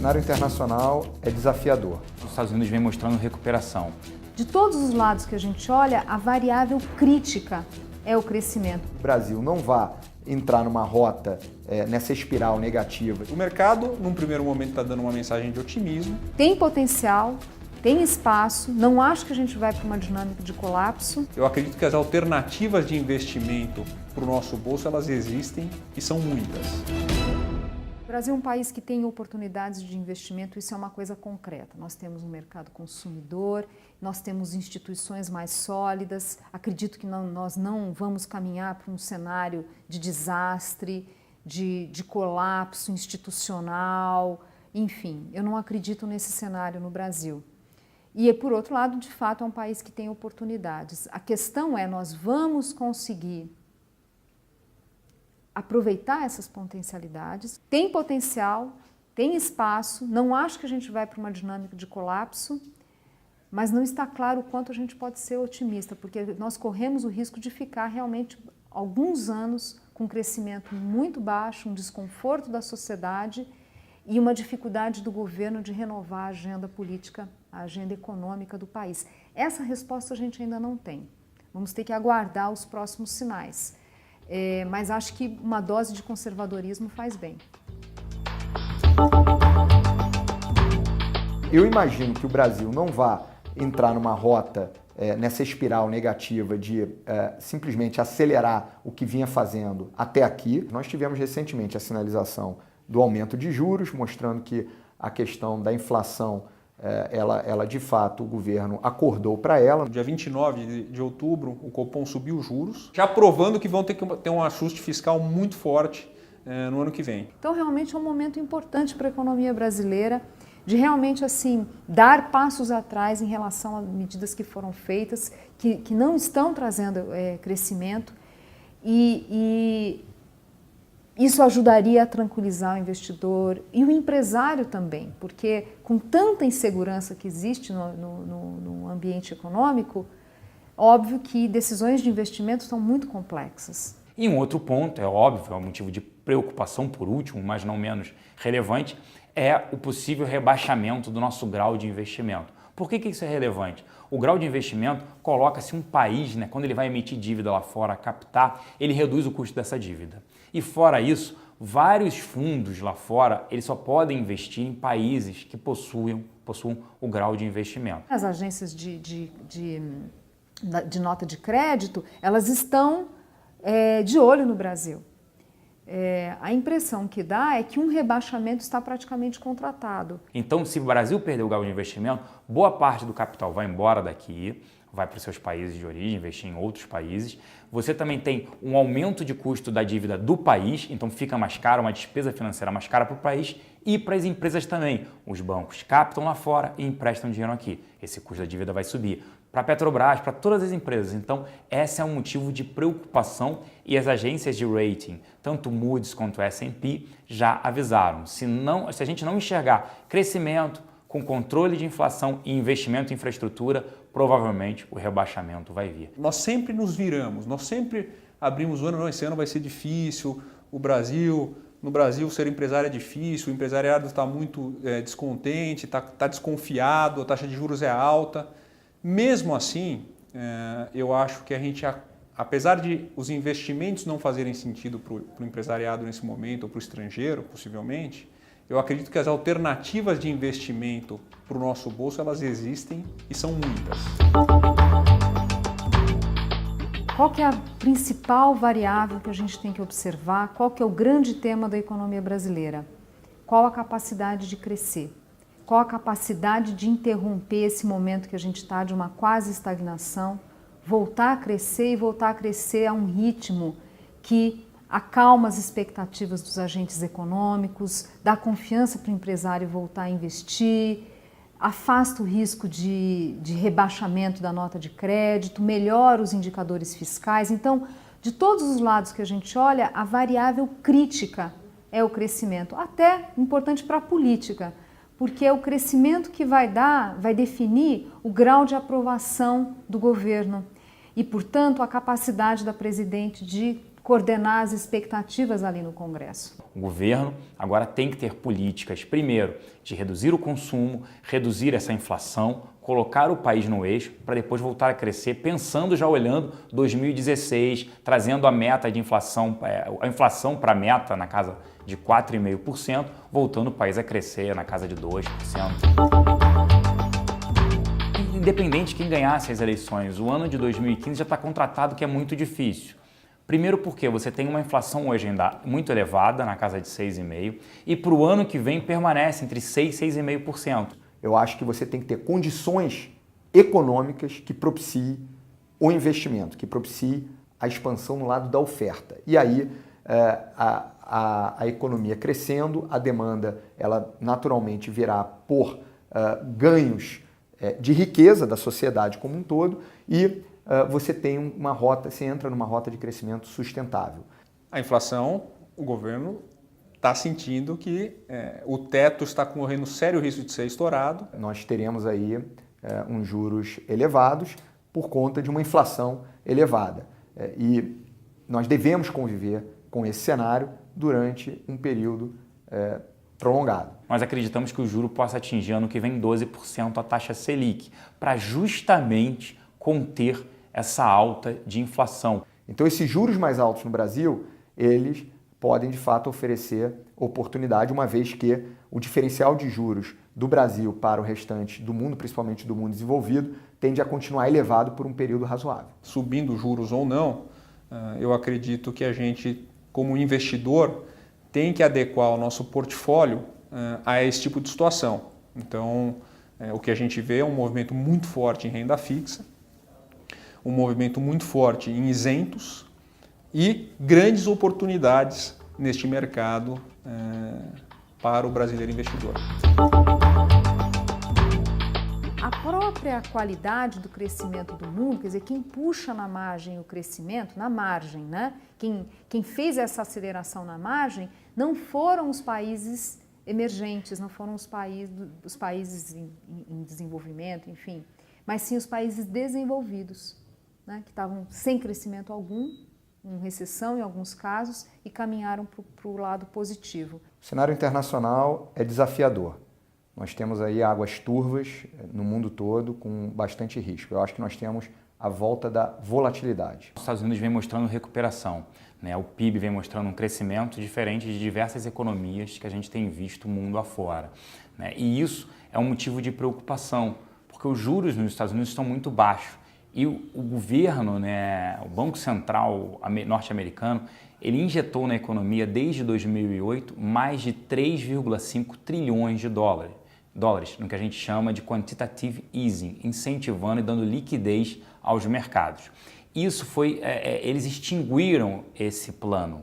cenário internacional é desafiador. Os Estados Unidos vem mostrando recuperação. De todos os lados que a gente olha, a variável crítica é o crescimento. O Brasil não vai entrar numa rota, nessa espiral negativa. O mercado, num primeiro momento, está dando uma mensagem de otimismo. Tem potencial, tem espaço, não acho que a gente vai para uma dinâmica de colapso. Eu acredito que as alternativas de investimento para o nosso bolso, elas existem e são muitas. O Brasil é um país que tem oportunidades de investimento, isso é uma coisa concreta. Nós temos um mercado consumidor, nós temos instituições mais sólidas. Acredito que nós não vamos caminhar para um cenário de desastre, de colapso institucional, enfim, eu não acredito nesse cenário no Brasil. E, por outro lado, de fato, é um país que tem oportunidades. A questão é, nós vamos conseguir aproveitar essas potencialidades. Tem potencial, tem espaço, não acho que a gente vai para uma dinâmica de colapso, mas não está claro o quanto a gente pode ser otimista, porque nós corremos o risco de ficar realmente alguns anos com um crescimento muito baixo, um desconforto da sociedade e uma dificuldade do governo de renovar a agenda política, a agenda econômica do país. Essa resposta a gente ainda não tem. Vamos ter que aguardar os próximos sinais. Mas acho que uma dose de conservadorismo faz bem. Eu imagino que o Brasil não vá entrar numa rota, nessa espiral negativa de simplesmente acelerar o que vinha fazendo até aqui. Nós tivemos recentemente a sinalização do aumento de juros, mostrando que a questão da inflação, ela de fato, o governo acordou para ela. No dia 29 de outubro, o Copom subiu os juros, já provando que vão ter que ter um ajuste fiscal muito forte no ano que vem. Então, realmente é um momento importante para a economia brasileira, de realmente assim dar passos atrás em relação a medidas que foram feitas, que não estão trazendo crescimento e isso ajudaria a tranquilizar o investidor e o empresário também, porque com tanta insegurança que existe no ambiente econômico, óbvio que decisões de investimento são muito complexas. E um outro ponto, é óbvio, é um motivo de preocupação por último, mas não menos relevante, é o possível rebaixamento do nosso grau de investimento. Por que isso é relevante? O grau de investimento coloca-se um país, quando ele vai emitir dívida lá fora, captar, ele reduz o custo dessa dívida. E fora isso, vários fundos lá fora, eles só podem investir em países que possuam o grau de investimento. As agências de nota de crédito, elas estão de olho no Brasil. A impressão que dá é que um rebaixamento está praticamente contratado. Então, se o Brasil perder o grau de investimento, boa parte do capital vai embora daqui, vai para os seus países de origem, investir em outros países. Você também tem um aumento de custo da dívida do país, então fica mais caro, uma despesa financeira mais cara para o país e para as empresas também. Os bancos captam lá fora e emprestam dinheiro aqui. Esse custo da dívida vai subir. Para a Petrobras, para todas as empresas. Então, esse é um motivo de preocupação e as agências de rating, tanto Moody's quanto S&P, já avisaram. Se a gente não enxergar crescimento com controle de inflação e investimento em infraestrutura, provavelmente o rebaixamento vai vir. Nós sempre nos viramos, nós sempre abrimos o ano, não, esse ano vai ser difícil, no Brasil ser empresário é difícil, o empresariado está muito descontente, está desconfiado, a taxa de juros é alta. Mesmo assim, eu acho que a gente, apesar de os investimentos não fazerem sentido para o empresariado nesse momento, ou para o estrangeiro, possivelmente, eu acredito que as alternativas de investimento para o nosso bolso, elas existem e são muitas. Qual que é a principal variável que a gente tem que observar? Qual que é o grande tema da economia brasileira? Qual a capacidade de crescer? Qual a capacidade de interromper esse momento que a gente está de uma quase estagnação, voltar a crescer e voltar a crescer a um ritmo que acalma as expectativas dos agentes econômicos, dá confiança para o empresário voltar a investir, afasta o risco de rebaixamento da nota de crédito, melhora os indicadores fiscais. Então, de todos os lados que a gente olha, a variável crítica é o crescimento, até importante para a política, porque é o crescimento que vai definir o grau de aprovação do governo e, portanto, a capacidade da presidente de coordenar as expectativas ali no Congresso? O governo agora tem que ter políticas, primeiro, de reduzir o consumo, reduzir essa inflação, colocar o país no eixo para depois voltar a crescer, pensando já olhando 2016, trazendo a meta de inflação, a inflação para a meta na casa de 4,5%, voltando o país a crescer na casa de 2%. Independente de quem ganhasse as eleições, o ano de 2015 já está contratado que é muito difícil. Primeiro porque você tem uma inflação hoje ainda muito elevada, na casa de 6,5%, e para o ano que vem permanece entre 6% e 6,5%. Eu acho que você tem que ter condições econômicas que propiciem o investimento, que propiciem a expansão no lado da oferta. E aí, a economia crescendo, a demanda ela naturalmente virá por ganhos de riqueza da sociedade como um todo e você tem uma rota, você entra numa rota de crescimento sustentável. A inflação, o governo está sentindo que o teto está correndo sério risco de ser estourado. Nós teremos aí uns juros elevados por conta de uma inflação elevada. E nós devemos conviver com esse cenário durante um período prolongado. Nós acreditamos que o juro possa atingir ano que vem 12% a taxa Selic, para justamente conter essa alta de inflação. Então esses juros mais altos no Brasil, eles podem de fato oferecer oportunidade, uma vez que o diferencial de juros do Brasil para o restante do mundo, principalmente do mundo desenvolvido, tende a continuar elevado por um período razoável. Subindo juros ou não, eu acredito que a gente, como investidor, tem que adequar o nosso portfólio a esse tipo de situação. Então, o que a gente vê é um movimento muito forte em renda fixa, um movimento muito forte em isentos e grandes oportunidades neste mercado para o brasileiro investidor. A própria qualidade do crescimento do mundo, quer dizer, quem puxa na margem o crescimento, na margem, né? Quem fez essa aceleração na margem não foram os países emergentes, não foram os países em desenvolvimento, enfim, mas sim os países desenvolvidos, né? Que estavam sem crescimento algum, em recessão em alguns casos, e caminharam para o lado positivo. O cenário internacional é desafiador. Nós temos aí águas turvas no mundo todo com bastante risco. Eu acho que nós temos a volta da volatilidade. Os Estados Unidos vem mostrando recuperação, né? O PIB vem mostrando um crescimento diferente de diversas economias que a gente tem visto mundo afora, né? E isso é um motivo de preocupação, porque os juros nos Estados Unidos estão muito baixos. E o governo, né, o Banco Central norte-americano, ele injetou na economia desde 2008 mais de 3,5 trilhões de dólares, no que a gente chama de quantitative easing, incentivando e dando liquidez aos mercados. Isso foi, eles extinguiram esse plano.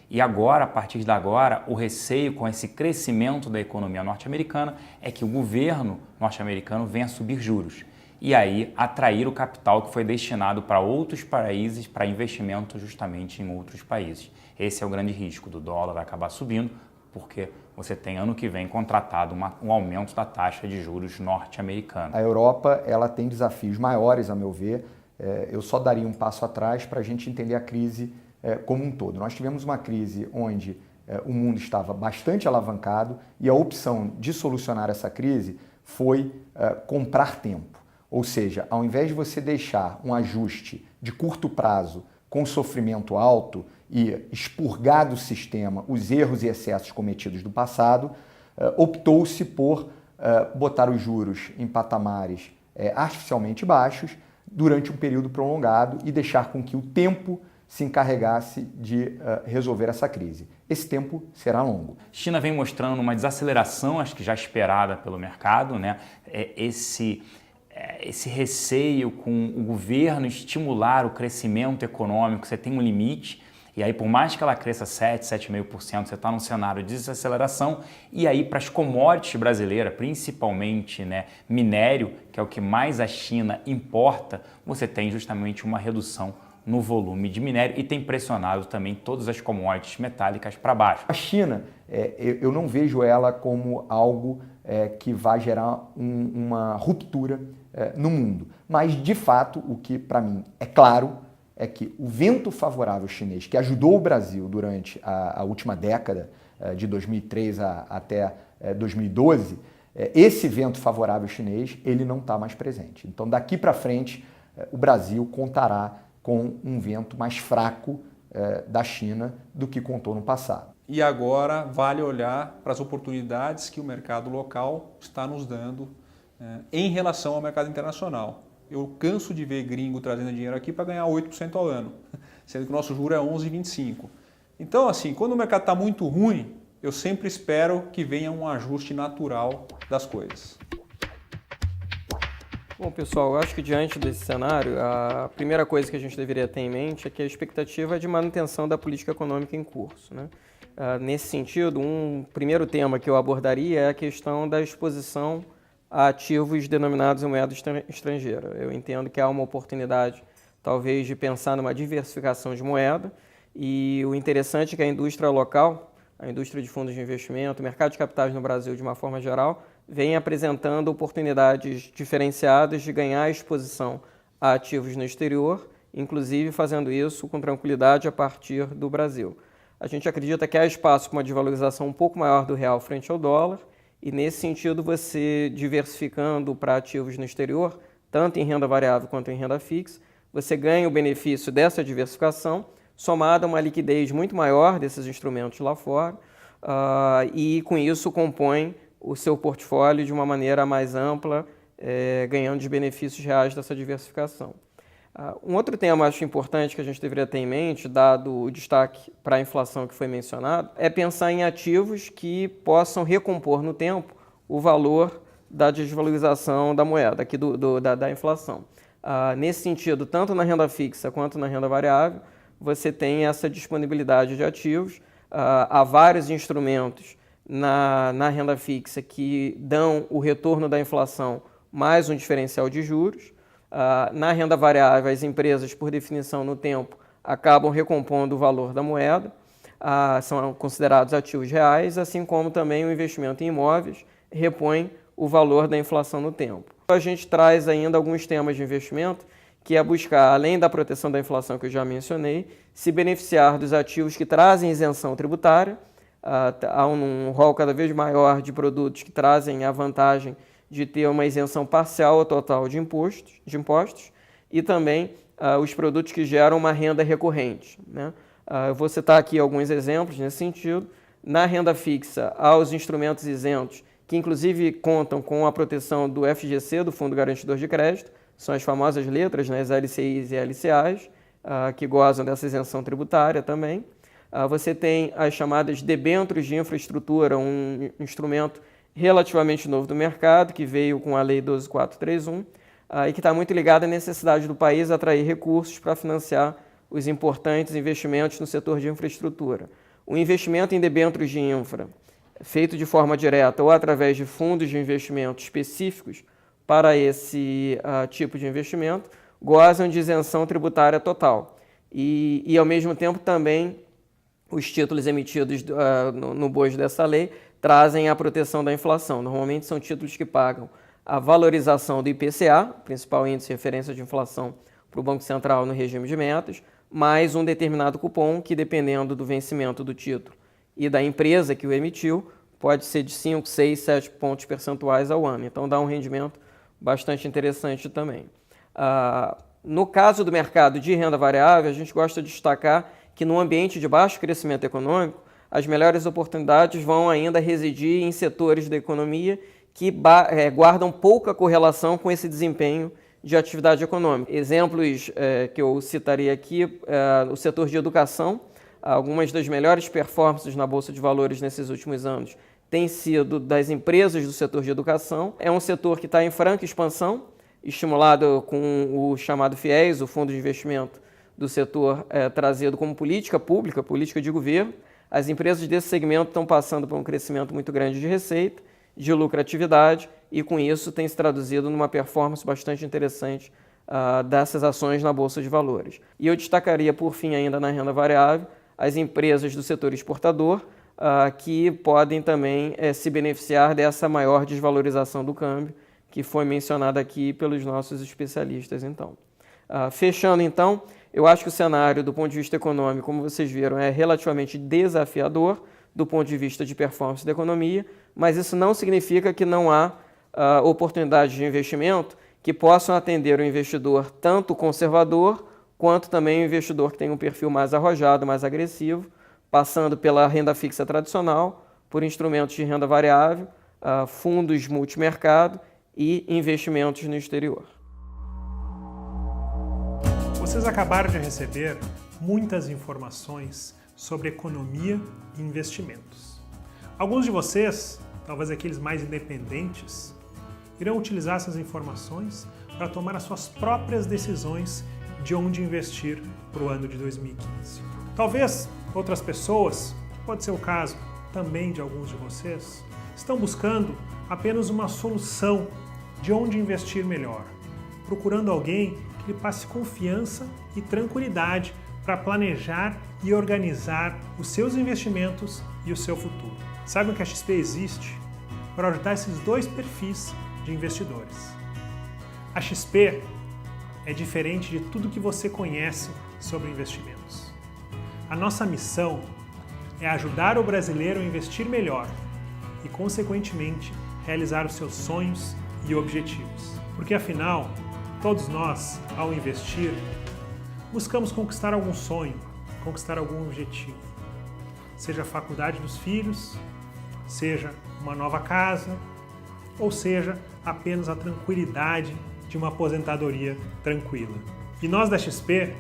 E agora, a partir de agora, o receio com esse crescimento da economia norte-americana é que o governo norte-americano venha a subir juros. E aí atrair o capital que foi destinado para outros países, para investimento justamente em outros países. Esse é o grande risco do dólar acabar subindo, porque você tem ano que vem contratado um aumento da taxa de juros norte-americana. A Europa ela tem desafios maiores, a meu ver. Eu só daria um passo atrás para a gente entender a crise como um todo. Nós tivemos uma crise onde o mundo estava bastante alavancado e a opção de solucionar essa crise foi comprar tempo. Ou seja, ao invés de você deixar um ajuste de curto prazo com sofrimento alto e expurgar do sistema os erros e excessos cometidos do passado, optou-se por botar os juros em patamares artificialmente baixos durante um período prolongado e deixar com que o tempo se encarregasse de resolver essa crise. Esse tempo será longo. China vem mostrando uma desaceleração, acho que já esperada pelo mercado, né? Esse receio com o governo estimular o crescimento econômico, você tem um limite, e aí por mais que ela cresça 7,5%, você está num cenário de desaceleração, e aí para as commodities brasileiras, principalmente, né, minério, que é o que mais a China importa, você tem justamente uma redução no volume de minério e tem pressionado também todas as commodities metálicas para baixo. A China, eu não vejo ela como algo que vai gerar uma ruptura no mundo. Mas, de fato, o que para mim é claro é que o vento favorável chinês, que ajudou o Brasil durante a última década, de 2003 até 2012, esse vento favorável chinês, ele não está mais presente. Então, daqui para frente, o Brasil contará com um vento mais fraco da China do que contou no passado. E agora vale olhar para as oportunidades que o mercado local está nos dando em relação ao mercado internacional. Eu canso de ver gringo trazendo dinheiro aqui para ganhar 8% ao ano, sendo que o nosso juro é 11,25%. Então, assim, quando o mercado está muito ruim, eu sempre espero que venha um ajuste natural das coisas. Bom, pessoal, eu acho que diante desse cenário, a primeira coisa que a gente deveria ter em mente é que a expectativa é de manutenção da política econômica em curso, né? Nesse sentido, um primeiro tema que eu abordaria é a questão da exposição a ativos denominados em moeda estrangeira. Eu entendo que há uma oportunidade, talvez, de pensar numa diversificação de moeda, e o interessante é que a indústria local, a indústria de fundos de investimento, o mercado de capitais no Brasil, de uma forma geral, vem apresentando oportunidades diferenciadas de ganhar exposição a ativos no exterior, inclusive fazendo isso com tranquilidade a partir do Brasil. A gente acredita que há espaço para uma desvalorização um pouco maior do real frente ao dólar, e nesse sentido você diversificando para ativos no exterior, tanto em renda variável quanto em renda fixa, você ganha o benefício dessa diversificação, somado a uma liquidez muito maior desses instrumentos lá fora, e com isso compõe o seu portfólio de uma maneira mais ampla, ganhando os benefícios reais dessa diversificação. Um outro tema, acho importante, que a gente deveria ter em mente, dado o destaque para a inflação que foi mencionado, é pensar em ativos que possam recompor no tempo o valor da desvalorização da moeda, aqui da inflação. Nesse sentido, tanto na renda fixa quanto na renda variável, você tem essa disponibilidade de ativos. Há vários instrumentos na renda fixa que dão o retorno da inflação mais um diferencial de juros. Na renda variável, as empresas, por definição, no tempo, acabam recompondo o valor da moeda, são considerados ativos reais, assim como também o investimento em imóveis repõe o valor da inflação no tempo. A gente traz ainda alguns temas de investimento, que é buscar, além da proteção da inflação que eu já mencionei, se beneficiar dos ativos que trazem isenção tributária. Há um rol cada vez maior de produtos que trazem a vantagem de ter uma isenção parcial ou total de impostos e também os produtos que geram uma renda recorrente, né? Eu vou citar aqui alguns exemplos nesse sentido. Na renda fixa, há os instrumentos isentos, que inclusive contam com a proteção do FGC, do Fundo Garantidor de Crédito, são as famosas letras, né, as LCIs e LCAs, que gozam dessa isenção tributária também. Você tem as chamadas debêntures de infraestrutura, um instrumento relativamente novo do mercado, que veio com a Lei 12.431, e que está muito ligado à necessidade do país atrair recursos para financiar os importantes investimentos no setor de infraestrutura. O investimento em debêntures de infra, feito de forma direta ou através de fundos de investimento específicos para esse tipo de investimento, gozam de isenção tributária total. E ao mesmo tempo, também, os títulos emitidos no bojo dessa lei trazem a proteção da inflação. Normalmente são títulos que pagam a valorização do IPCA, principal índice de referência de inflação para o Banco Central no regime de metas, mais um determinado cupom que, dependendo do vencimento do título e da empresa que o emitiu, pode ser de 5, 6, 7 pontos percentuais ao ano. Então dá um rendimento bastante interessante também. No caso do mercado de renda variável, a gente gosta de destacar que no ambiente de baixo crescimento econômico, as melhores oportunidades vão ainda residir em setores da economia que guardam pouca correlação com esse desempenho de atividade econômica. Exemplos que eu citaria aqui, o setor de educação. Algumas das melhores performances na Bolsa de Valores nesses últimos anos têm sido das empresas do setor de educação. É um setor que está em franca expansão, estimulado com o chamado FIES, o Fundo de Investimento do setor, trazido como política pública, política de governo. As empresas desse segmento estão passando por um crescimento muito grande de receita, de lucratividade, e com isso tem se traduzido numa performance bastante interessante dessas ações na Bolsa de Valores. E eu destacaria, por fim, ainda na renda variável, as empresas do setor exportador, que podem também se beneficiar dessa maior desvalorização do câmbio, que foi mencionada aqui pelos nossos especialistas. Então, fechando, então, eu acho que o cenário, do ponto de vista econômico, como vocês viram, é relativamente desafiador do ponto de vista de performance da economia, mas isso não significa que não há oportunidades de investimento que possam atender o investidor tanto conservador quanto também o investidor que tem um perfil mais arrojado, mais agressivo, passando pela renda fixa tradicional, por instrumentos de renda variável, fundos multimercado e investimentos no exterior. Vocês acabaram de receber muitas informações sobre economia e investimentos. Alguns de vocês, talvez aqueles mais independentes, irão utilizar essas informações para tomar as suas próprias decisões de onde investir para o ano de 2015. Talvez outras pessoas, pode ser o caso também de alguns de vocês, estão buscando apenas uma solução de onde investir melhor, procurando alguém que lhe passe confiança e tranquilidade para planejar e organizar os seus investimentos e o seu futuro. Saibam que a XP existe para ajudar esses dois perfis de investidores. A XP é diferente de tudo que você conhece sobre investimentos. A nossa missão é ajudar o brasileiro a investir melhor e, consequentemente, realizar os seus sonhos e objetivos. Porque, afinal, todos nós, ao investir, buscamos conquistar algum sonho, conquistar algum objetivo. Seja a faculdade dos filhos, seja uma nova casa, ou seja, apenas a tranquilidade de uma aposentadoria tranquila. E nós da XP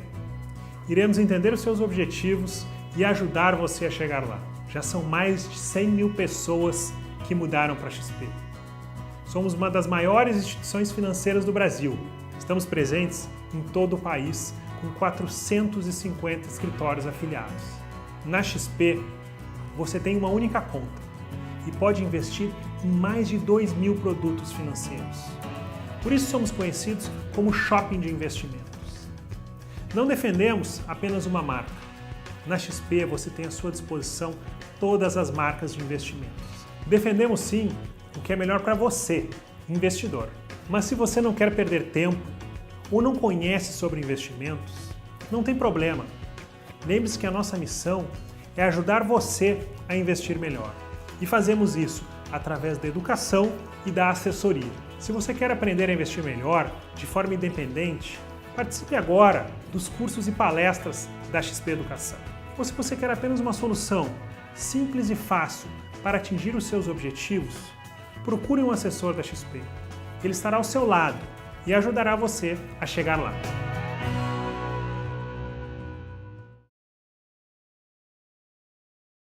iremos entender os seus objetivos e ajudar você a chegar lá. Já são mais de 100 mil pessoas que mudaram para a XP. Somos uma das maiores instituições financeiras do Brasil. Estamos presentes em todo o país, com 450 escritórios afiliados. Na XP, você tem uma única conta e pode investir em mais de 2.000 produtos financeiros. Por isso somos conhecidos como shopping de investimentos. Não defendemos apenas uma marca. Na XP você tem à sua disposição todas as marcas de investimentos. Defendemos sim o que é melhor para você, investidor. Mas se você não quer perder tempo ou não conhece sobre investimentos, não tem problema. Lembre-se que a nossa missão é ajudar você a investir melhor. E fazemos isso através da educação e da assessoria. Se você quer aprender a investir melhor, de forma independente, participe agora dos cursos e palestras da XP Educação. Ou se você quer apenas uma solução simples e fácil para atingir os seus objetivos, procure um assessor da XP. Ele estará ao seu lado e ajudará você a chegar lá.